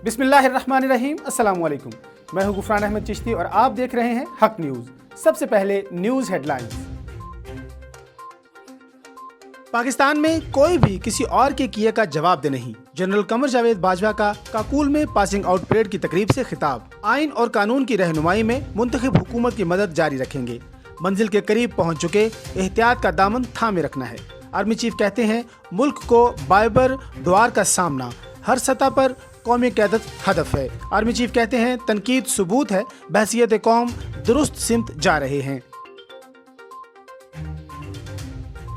बिस्मिल्लाहिर्रहमानिर्रहीम, अस्सलाम वालेकुम। मैं हूं गुफरान अहमद चिश्ती और आप देख रहे हैं हक न्यूज़। सबसे पहले न्यूज़ हेडलाइंस। पाकिस्तान में कोई भी किसी और के किए का जवाब दे नहीं। जनरल कमर जावेद बाजवा का काकुल में पासिंग आउट परेड की तकरीब से खिताब। आइन और कानून की रहनुमाई में मुंतखब हुकूमत की मदद जारी रखेंगे। मंजिल के करीब पहुंच चुके, एहतियात का दामन थामे रखना है। आर्मी चीफ कहते हैं मुल्क को बाइबर द्वार का सामना, हर सतह पर कौमी क़यादत हदफ है। आर्मी चीफ कहते हैं तनकीद सबूत है, बहसियत कौम दुरुस्त सिमत जा रहे हैं।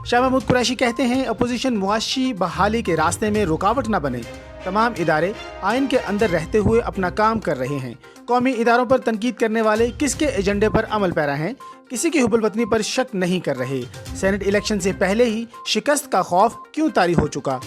शाह महमूद कुरैशी कहते हैं अपोजिशन मुआशी बहाली के रास्ते में रुकावट न बने। तमाम इदारे आइन के अंदर रहते हुए अपना काम कर रहे हैं। कौमी इदारों पर तनकीद करने वाले किसके एजेंडे पर अमल पैरा हैं, किसी की हुब्बुल वतनी पर शक नहीं कर रहे। सेनेट इलेक्शन से पहले ही शिकस्त का खौफ क्यों तारी हो चुका।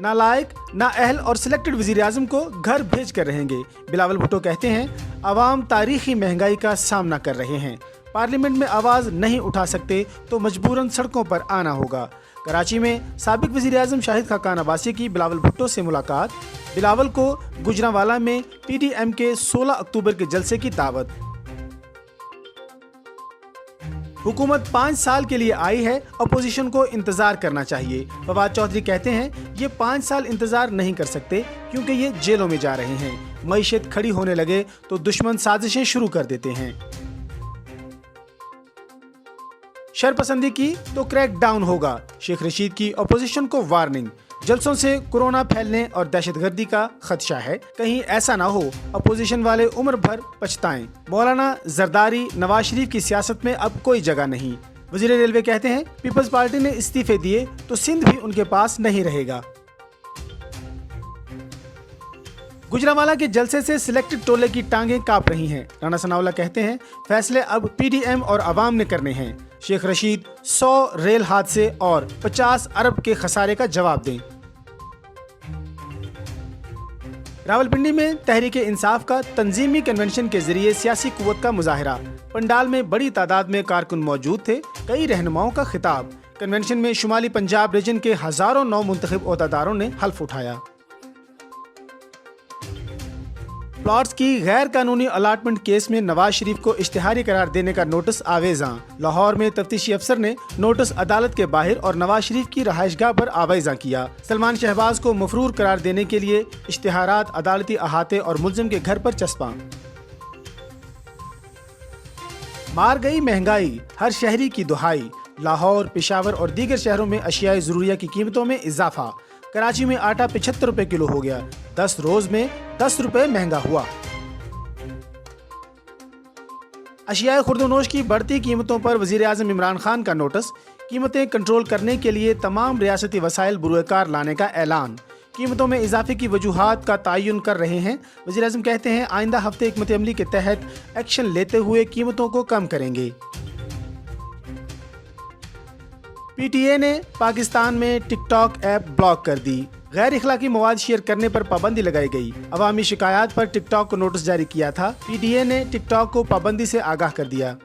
नालायक, नाअहल और सिलेक्टेड वज़ीर आज़म को घर भेज कर रहेंगे। बिलावल भुट्टो कहते हैं अवाम तारीखी महंगाई का सामना कर रहे हैं। पार्लियामेंट में आवाज़ नहीं उठा सकते तो मजबूरन सड़कों पर आना होगा। कराची में साबिक वज़ीर आज़म शाहिद खाकान अब्बासी की बिलावल भुट्टो से मुलाकात। बिलावल को गुजरांवाला में PDM के 16 अक्टूबर के जलसे की दावत। हुकूमत 5 साल के लिए आई है, अपोजिशन को इंतजार करना चाहिए। फवाद चौधरी कहते हैं ये 5 साल इंतजार नहीं कर सकते क्योंकि ये जेलों में जा रहे हैं। मईशत खड़ी होने लगे तो दुश्मन साजिशें शुरू कर देते हैं। शरपसंदी की तो क्रैक डाउन होगा, शेख रशीद की अपोजिशन को वार्निंग। जलसों से कोरोना फैलने और दहशतगर्दी का खदशा है, कहीं ऐसा ना हो अपोजिशन वाले उम्र भर पछताएं। मौलाना जरदारी, नवाज शरीफ की सियासत में अब कोई जगह नहीं। वजीर रेलवे कहते हैं पीपल्स पार्टी ने इस्तीफे दिए तो सिंध भी उनके पास नहीं रहेगा। गुजरांवाला के जलसे से सिलेक्टेड टोले की टांगें कांप रही हैं। राणा सनाउल्लाह कहते हैं फैसले अब PDM और अवाम ने करने हैं। शेख रशीद 100 रेल हादसे और 50 अरब के खसारे का जवाब दें। रावलपिंडी में तहरीक इंसाफ का तंजीमी कन्वेंशन के जरिए सियासी कुव्वत का मुजाहरा। पंडाल में बड़ी तादाद में कारकुन मौजूद थे। कई रहनुमाओं का खिताब। कन्वेंशन में शुमाली पंजाब रीजन के हजारों नौ मुंतखब ओहदेदारों ने हल्फ उठाया। प्लॉट्स की गैर कानूनी अलाटमेंट केस में नवाज शरीफ को इश्तिहारी करार देने का नोटिस आवेज़ां। लाहौर में तफ्तीशी अफसर ने नोटिस अदालत के बाहर और नवाज शरीफ की रहायशगाह पर आवेज़ां किया। सलमान शहबाज को मफरूर करार देने के लिए इश्तिहारात अदालती अहाते और मुल्जिम के घर पर चस्पा। मार गई महंगाई, हर शहरी की दुहाई। लाहौर, पेशावर और दीगर शहरों में अशियाए ज़रूरिया की कीमतों में इजाफा। कराची में आटा 75 रुपए किलो हो गया। 10 रोज में 10 रुपए महंगा हुआ। अशियाए खुर्दोनोश की बढ़ती कीमतों पर वजीर आज़म इमरान खान का नोटिस। कीमतें कंट्रोल करने के लिए तमाम रियासती वसाइल बुरुएकार लाने का ऐलान। कीमतों में इजाफे की वजूहात का तयन कर रहे हैं। वजीर आज़म कहते हैं आइंदा हफ्ते हिकमत अमली के तहत एक्शन लेते हुए कीमतों को कम करेंगे। PTA ने पाकिस्तान में टिकटॉक ऐप ब्लॉक कर दी। गैर इखलाकी मवाद शेयर करने पर पाबंदी लगाई गई। अवामी शिकायत पर टिकटॉक को नोटिस जारी किया था। PTA ने टिकटॉक को पाबंदी से आगाह कर दिया।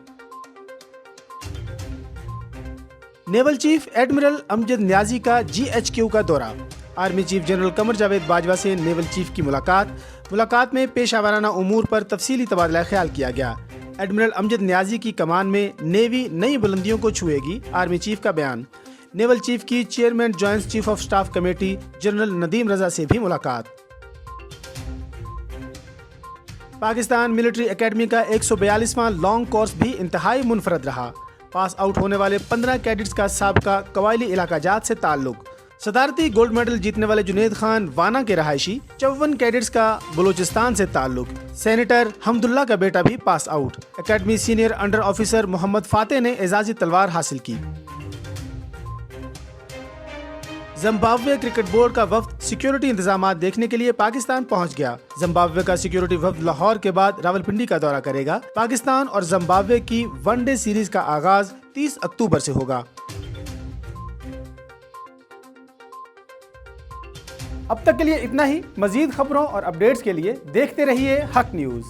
Naval chief admiral Amjad Niazi का GHQ का दौरा। Army chief general Qamar Javed Bajwa से नेवल चीफ की मुलाकात में पेशा वाराना उमूर पर तफसीली तबादला ख्याल किया गया। एडमिरल अमजद न्याजी की कमान में नेवी नई बुलंदियों को छुएगी, आर्मी चीफ का बयान। नेवल चीफ की chairman joint chief of staff committee general Nadeem Raza से भी मुलाकात। पाकिस्तान मिलिट्री एकेडमी का 142वां लॉन्ग कोर्स भी इंतहाई मुनफरद रहा। पास आउट होने वाले 15 कैडेट्स का साबका कवायली इलाका जात से ताल्लुक। सदारती गोल्ड मेडल जीतने वाले जुनेद खान वाना के रहायशी। 54 कैडेट्स का बलूचिस्तान से ताल्लुक। सेनेटर हमदुल्ला का बेटा भी pass out. Academy senior under officer Mohammad Fateh ने एजाजी तलवार हासिल की। जिम्बाब्वे क्रिकेट बोर्ड का वफ्द सिक्योरिटी इंतजामात देखने के लिए पाकिस्तान पहुंच गया। जिम्बाब्वे का सिक्योरिटी वफ्द लाहौर के बाद रावलपिंडी का दौरा करेगा। पाकिस्तान और जिम्बाब्वे की वनडे सीरीज का आगाज 30 अक्टूबर से होगा। अब तक के लिए इतना ही। मजीद खबरों और अपडेट्स के लिए देखते रहिए हक न्यूज़।